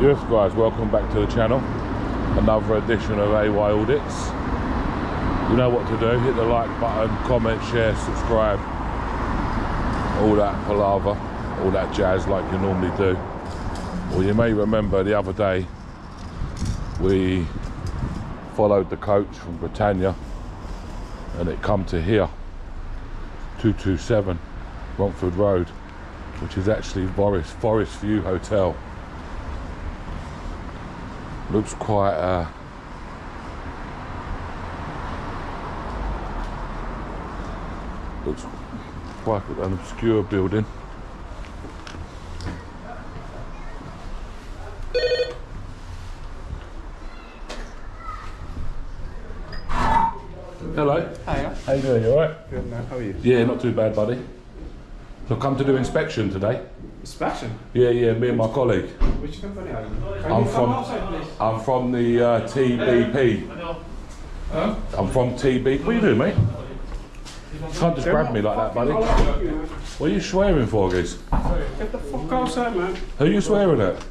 Yes guys, welcome back to the channel. Another edition of AY Audits. You know what to do, hit the like button, comment, share, subscribe, all that palaver, all that jazz like you normally do. Well, you may remember the other day we followed the coach from Britannia and it come to here, 227 Romford Road, which is actually Forest View Hotel. Looks quite an obscure building. Hello. Hiya. How you doing? You alright? Good man, how are you? Yeah, not too bad, buddy. So I've come to do inspection today. Inspection? Yeah, me and my colleague. Which company are you? I'm from the TBP. Huh? I'm from TB. What are you doing, mate? You can't just grab me like that, buddy. What are you swearing for, guys? Get the fuck outside, man. Who are you swearing at?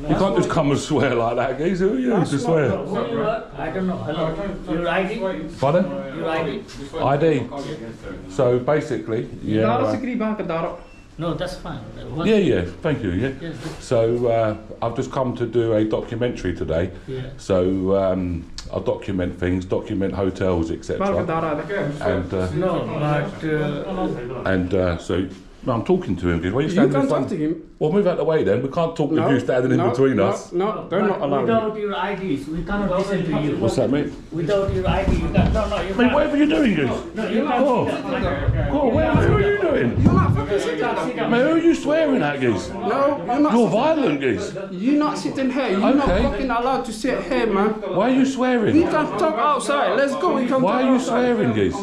You can't just come and swear like that, guys. Who are you to swear? I don't know. Hello. Your ID? Pardon? Your ID? ID. So basically, yeah. No, that's fine. What? Yeah, thank you. Yeah. Yes. So I've just come to do a documentary today. Yeah. So I'll document things, document hotels, etc. And so no, I'm talking to him. Why are you standing in front? Talk to him. Well, move out the way then. We can't talk with you standing in between us. No, they're not allowed. Without your IDs, we cannot listen to you. What's that, mate? Without your ID, you can't. No, you Mate, can't. whatever you're doing, guys. No, you can't. Go on, who are you doing? You're not fucking sitting here. Mate, who are you swearing at, guys? No, you're not. You're violent, guys. You're not sitting here. You're not Okay. fucking allowed to sit here, man. Why are you swearing? We can talk outside. Let's go. We can Why talk are you outside. swearing, guys?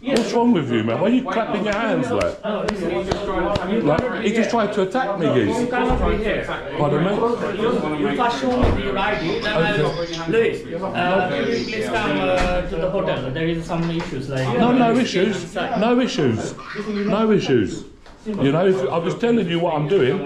What's wrong with you, man? Why are you clapping your hands like? Like he just tried to attack me, You guys. cannot be here. Pardon me? You first show me your ID, then I will. Louis, can you please come to the hotel? There is some issues like. No issues. No issues. No issues. You know, I'm just telling you what I'm doing.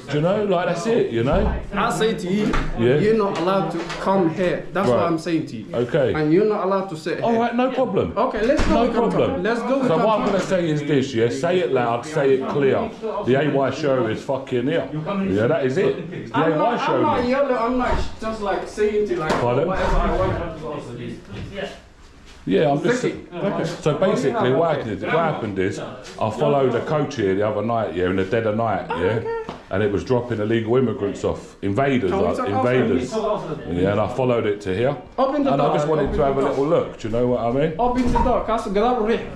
Do you know? Like that's it. You know. I say to you, Yeah. you're not allowed to come here. That's what Right. I'm saying to you. Okay. And you're not allowed to sit here. All right. No problem. Okay, let's go. No we can talk. problem. Let's go. We So can what I'm talk. going to say is this, yeah? Say it loud, say it clear. The AY show is fucking here. Yeah, that is it. It's the I'm AY not show. mate. yelling. I'm not just like saying to like Pardon? whatever I want. Yeah, I'm just. Okay. So basically, what happened is, I followed a coach here the other night, yeah, in the dead of night, yeah, and it was dropping illegal immigrants off, invaders, invaders. Yeah, and I followed it to here, Open the and door. I just wanted to have a little look. Do you know what I mean? Open the door. Kaas gadaal recht.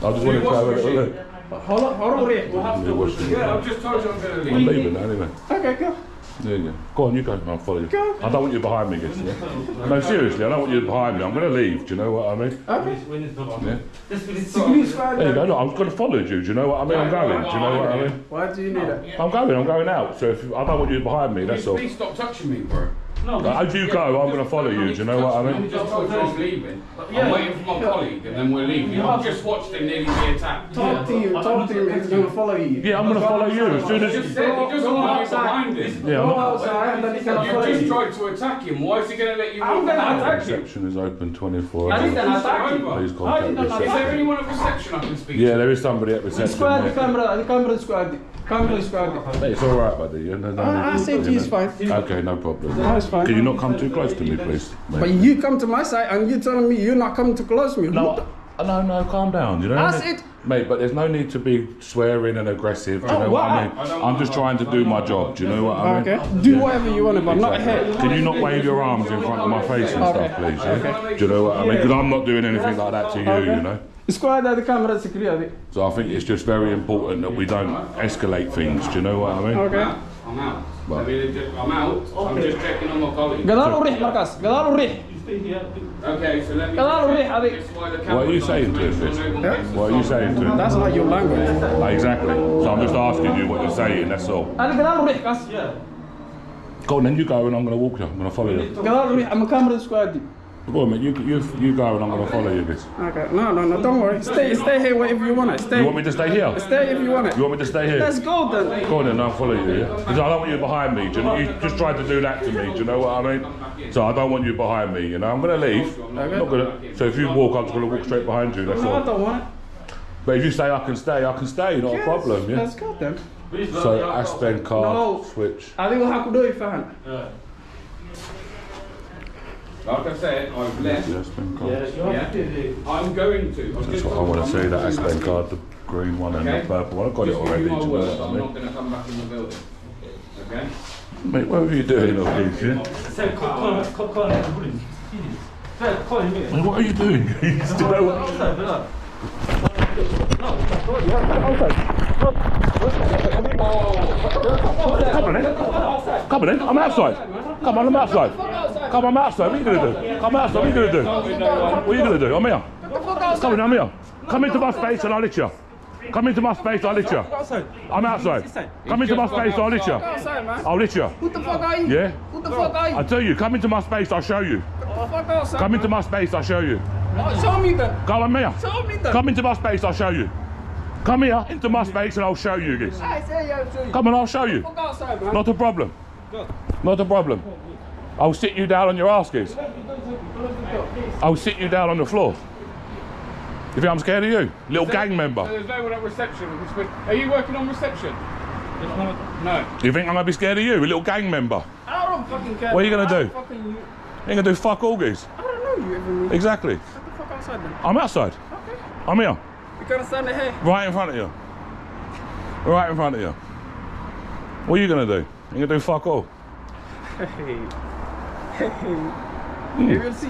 I just wanted to have a little look. Horror recht. Yeah, I've just told you I'm going to I'm leaving now anyway. Okay, go. There you go. Go on, you go. I'll follow you. Go. I don't want you behind me, guys. Yeah? No, seriously, I don't want you behind me. I'm going to leave. Do you know what I mean? Okay. Yeah. Please find There you go. Look, I'm going to follow you. Do you know what I mean? I'm going. Do you know what I mean? Why do you need that? I'm going out. So if I don't want you behind me, that's all. Please stop touching me, bro. As you go, I'm going to follow you. Do you know what I I mean? just told you I'm leaving. I'm waiting for my colleague and then we're leaving. I've just watched him nearly be attacked. Talk to him if he's going to follow you. Yeah, I'm going to follow you as soon He as. just said he doesn't want you behind him. Yeah, Go I'm not. outside and then he can You follow just you. tried to attack him. Why is he going to let you I'm walk gonna behind attack him? Reception is open 24 I think hours. they're attacking. Please contact Is reception. there anyone at reception I can speak to? Yeah, there is somebody at reception. Squad the Yeah. camera. The camera is squad. Camera is squad. Mate, it's all right, buddy. Yeah, no, I said to you it's fine. Okay, no problem. No, it's fine. Can you not come too close to me, please? Mate? But you come to my side and you telling me you're not coming to close me. No, calm down. You know. That's what I mean? it. Mate, but there's no need to be swearing and aggressive. Do you know what I mean? I'm just trying to do my job. Do you know what I mean? Okay. Do whatever you want, but not here. Can you not wave your arms in front of my face and stuff, please? Yeah? Do you know what I mean? Because I'm not doing anything like that to you, you know? Squad the camera is clear. So I think it's just very important that we don't escalate things. Do you know what I mean? Okay. I'm out. I'm out. I'm just checking on my colleague. Gadaal u riix markaas. Gadaal u riix. Okay, so let me. Gadaal u riix adig. What are you saying to him, Fitz? What are you saying to him? That's not your language. Exactly. So I'm just asking you what you're saying, that's all. Adig gadaal u riix kaas. Go on, then you go and I'm going to walk you. I'm going to follow you. Gadaal u riix ama camera squad. Go on, mate. You go and I'm going to follow you, this. Okay. No. Don't worry. Stay here wherever you want it. Stay. You want me to stay here? Stay if you want it. You want me to stay here? Let's go then. Go on then, I'll follow you, yeah? Because I don't want you behind me, do you just tried to do that to me, do you know what I mean? So I don't want you behind me, you know? I'm going to leave. I'm not gonna, so if you walk, I'm just going to walk straight behind you, that's No, all. I don't want it. But if you say I can stay, not a problem, yeah? Let's go then. So Aspen card, No. switch. I think we'll have to do it, fam. Like I said, I've left. Aspen card. Yeah. I'm going to. That's what I want to see, that Aspen card, the green one and the purple one. I've got it already, do you know what I I'm mean? not going to come back in the building. Okay? Mate, what are you doing all these, yeah? Mate, what are you doing? Do you know what? Come on then, I'm outside. Come on, I'm outside. Come on, I'm outside. What are you going to do? Come outside, what are you going to do? What are you going to do? I'm here. Come on, I'm here. Come into my space and I'll lit you. Come into my space, I'll lit you. I'm outside. Come into my space, I'll lit you. I'll lit you. Who the fuck are you? Yeah? Who the fuck are you? I tell you, come into my space, I'll show you. Come into my space, I'll show you. Show me then. Come here. Show me then. Come into my space, I'll show you. Come here, into my space, and I'll show you this. I say I'll show you. Come on, I'll show you. Fuck outside, man. Not a problem. Not a problem. I'll sit you down on your ass, kids. I'll sit you down on the floor. You think I'm scared of you? Little gang member. So there's no one at reception. Are you working on reception? No. You think I'm going to be scared of you? A little gang member. I don't fucking care. What are you going to do? Fucking you. You ain't going to do fuck all, guys. I don't know you ever. Exactly. Get the fuck outside then. I'm outside. Okay. I'm here. You gotta stand here. Right in front of you. Right in front of you. What are you going to do? You going to do fuck all? You will see.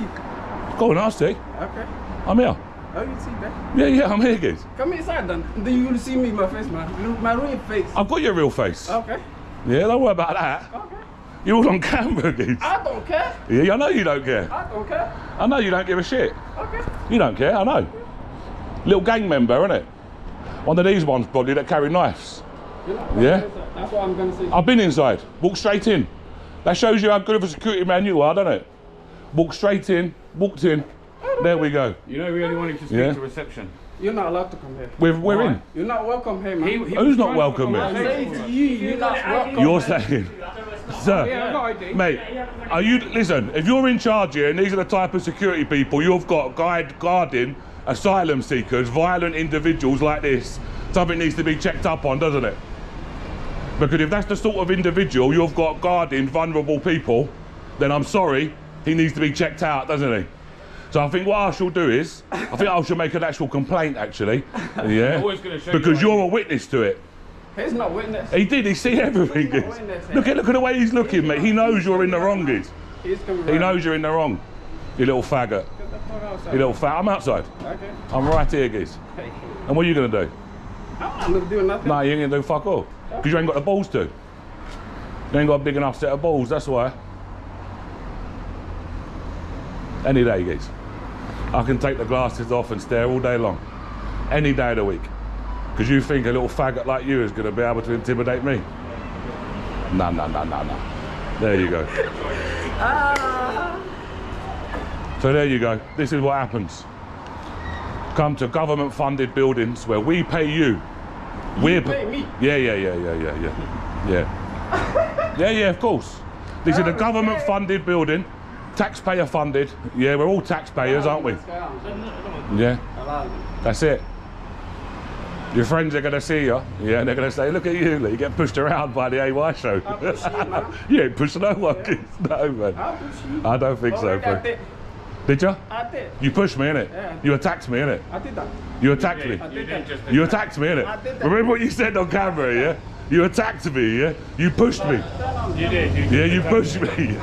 Go on, I'll see. Okay. I'm here. Oh, you see that? Yeah, I'm here, guys. Come inside then. Then you will see me, my face, man. Look, my real face. I've got your real face. Okay. Yeah, don't worry about that. Okay. You're all on camera, guys. I don't care. Yeah, I know you don't care. I don't care. I know you don't give a shit. Okay. You don't care, I know. Little gang member, innit? One of these ones probably that carry knives. Yeah? That's what I'm gonna say. I've been inside. Walk straight in. That shows you how good of a security man you are, doesn't it? Walk straight in, walked in. There we go. You know we only wanted to speak to reception. You're not allowed to come here. We're in. You're not welcome here, man. Who's not welcome I'm here? saying to you, you're not welcome. You're saying, sir, Yeah, I've got ID. mate, are you, listen, if you're in charge here and these are the type of security people you've got guarding asylum seekers, violent individuals like this, something needs to be checked up on, doesn't it? Because if that's the sort of individual you've got guarding vulnerable people, then I'm sorry, he needs to be checked out, doesn't he? So I think what I shall do is, I think I shall make an actual complaint actually, yeah, because you're a witness to it. He's not witness. He did, he's seen everything. He's not witness, Look at the way he's looking, mate. He knows you're in the wrong, guys. He's coming He right. knows you're in the wrong. You little faggot. Get the fuck outside. You little fat. I'm outside. Okay. I'm right here, guys. And what are you going to do? I'm not doing nothing. No, you ain't going to do fuck all. Because you ain't got the balls to. You ain't got a big enough set of balls, that's why. Any day, guys. I can take the glasses off and stare all day long. Any day of the week. Because you think a little faggot like you is going to be able to intimidate me? No. There you go. So there you go. This is what happens. Come to government-funded buildings where we pay you. You pay me? Yeah. Yeah, of course. This is a government-funded building. Taxpayer funded. Yeah, we're all taxpayers, aren't we? Yeah. That's it. Your friends are going to see you. Yeah, and they're going to say, look at you, you get pushed around by the AY show. You ain't pushed no one. No, man. I don't think so, bro. Did you? I did. You pushed me, innit? Yeah. You attacked me, innit? I did that. You attacked me. You attacked me, innit? Remember what you said on camera, yeah? You attacked me, yeah? You pushed me. You did. Yeah, you pushed me.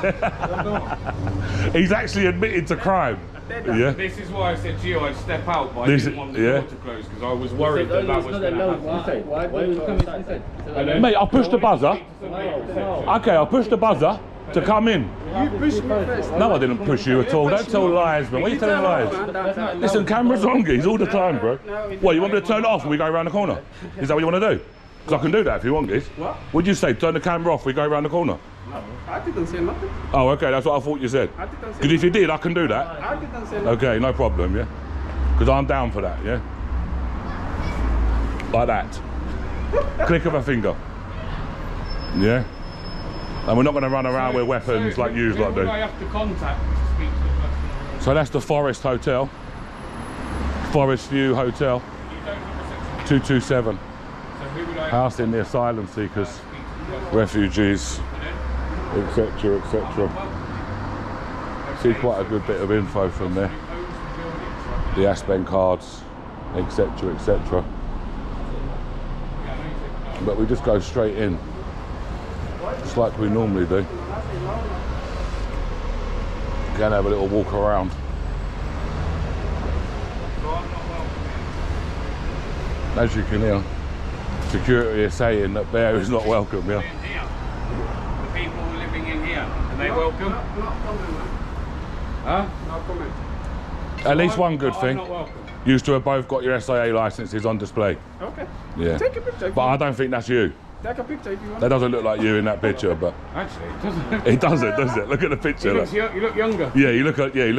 He's actually admitted to crime. Yeah. This is why I said to you I'd step out, but I This- didn't want the yeah. door to close because I was worried that was going to happen. Why do you come inside? Mate, I'll push the buzzer. Okay, I'll push the buzzer to come in. You pushed me first. No, I didn't push you at all. Don't tell lies, man. What are you telling lies? Listen, camera's on, geez, all the time, bro. What, you want me to turn it off and we go around the corner? Is that what you want to do? Because I can do that if you want, Giz. What? What'd you say? Turn the camera off, we go around the corner? No, I didn't say nothing. Oh, okay, that's what I thought you said. I didn't say Because if you did, I can do that. I didn't say nothing. Okay, no problem, yeah? Because I'm down for that, yeah? Like that. Click of a finger. Yeah? And we're not going to run around with weapons like you lot do. I have to contact to speak to the person. So that's the Forest Hotel. Forest View Hotel. You don't have a 227. So who would I House in the asylum seekers, speak to the person? refugees, etc., etc. See quite a good bit of info from there. The Aspen cards, etc., etc. But we just go straight in, just like we normally do. Go and have a little walk around. As you can hear, security is saying that bear is not welcome, yeah. The people living in here, are they welcome? No comment, man. Huh? No comment. At least one good I'm thing, not welcome. you two have both got your SIA licenses on display. Okay. Yeah. Take a picture. But I don't think that's you. Take a picture if you want. That doesn't look like you in that picture, but Actually, it doesn't. it doesn't, does it? Look at the picture. You Look. look younger. Yeah, you look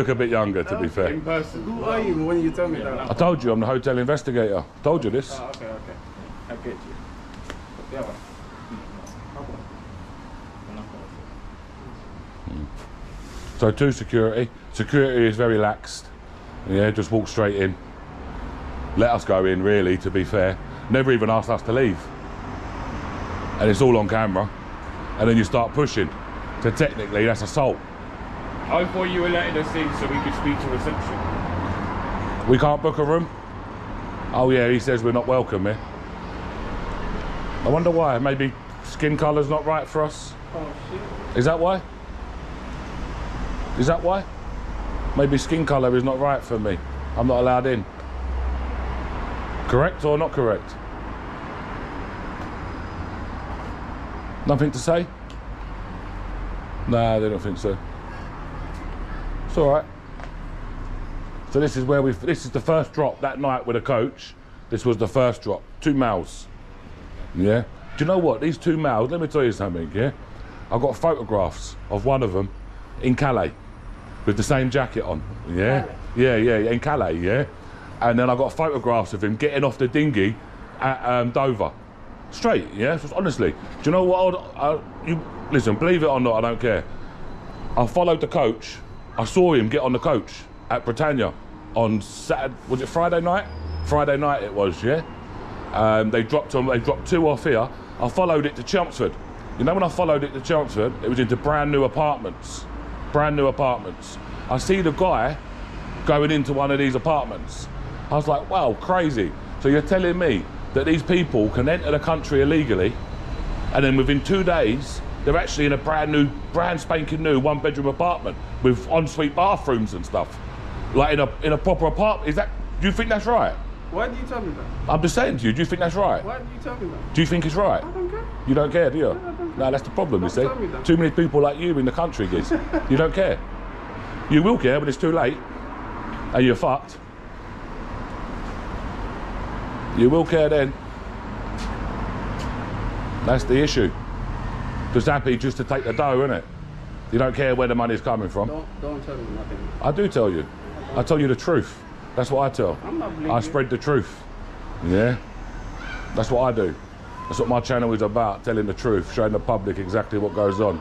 a bit younger, to be fair. In person. Who are you when you tell me that? I told you I'm the hotel investigator. Told you this. Oh, okay. I get you. Yeah. So to security. Security is very laxed. Yeah, just walk straight in. Let us go in, really, to be fair. Never even asked us to leave. And it's all on camera. And then you start pushing. So technically, that's assault. I thought you were letting us in so we could speak to reception. We can't book a room? Oh yeah, he says we're not welcome here. I wonder why. Maybe skin colour's not right for us? Oh shit. Is that why? Is that why? Maybe skin colour is not right for me. I'm not allowed in. Correct or not correct? Nothing to say? Nah, they don't think so. It's all right. So this is where this is the first drop that night with a coach. This was the first drop, 2 males. Yeah. Do you know what? These 2 males, let me tell you something, yeah? I've got photographs of one of them in Calais with the same jacket on, yeah? Yeah, in Calais, yeah? And then I got photographs of him getting off the dinghy at Dover. Straight, yeah? Just honestly. Do you know what? Listen, believe it or not, I don't care. I followed the coach. I saw him get on the coach at Britannia on Saturday, was it Friday night? Friday night it was, yeah? They dropped 2 off here. I followed it to Chelmsford. You know when I followed it to Chelmsford, it was into brand new apartments. Brand new apartments. I see the guy going into one of these apartments. I was like, wow, crazy. So you're telling me that these people can enter the country illegally and then within 2 days, they're actually in a brand spanking new 1-bedroom apartment with ensuite bathrooms and stuff. Like in a proper apartment. Do you think that's right? Why do you tell me that? I'm just saying to you, do you think that's right? Why do you tell me that? Do you think it's right? I don't care. You don't care, do you? I don't care. No, that's the problem, you Don't see. tell me that. Too many people like you in the country, Giz. You don't care. You will care, but it's too late. And you're fucked. You will care then. That's the issue. Just happy just to take the dough, innit? You don't care where the money's coming from. Don't tell me nothing. I do tell you. I tell you the truth. That's what I tell. I'm not believing I you. spread the truth. Yeah? That's what I do. That's what my channel is about, telling the truth, showing the public exactly what goes on.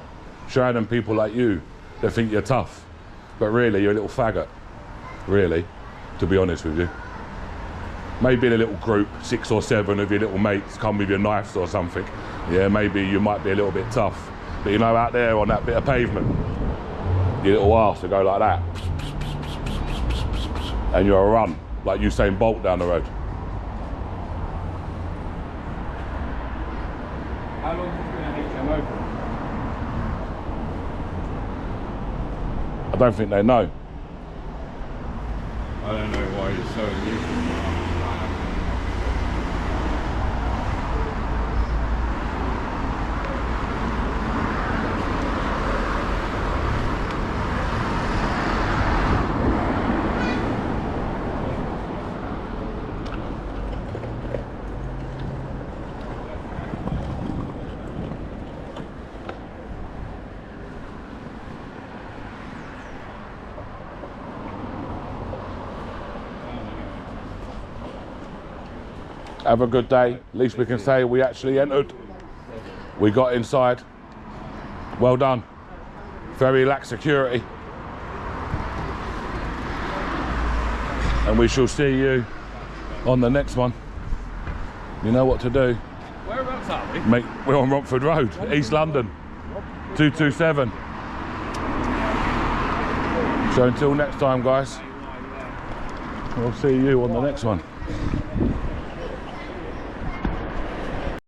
Showing them people like you that think you're tough. But really, you're a little faggot. Really, to be honest with you. Maybe in a little group, 6 or 7 of your little mates come with your knives or something. Yeah, maybe you might be a little bit tough. But you know, out there on that bit of pavement, your little arse to go like that. And you're a run, like Usain Bolt down the road. How long is it going to HMO for? I don't think they know. I don't know why you're so unusual. Have a good day. Least we can say, we actually entered. We got inside. Well done. Very lax security. And we shall see you on the next one. You know what to do. Whereabouts are we? Mate, we're on Romford Road, East London, 227. So until next time, guys, we'll see you on the next one.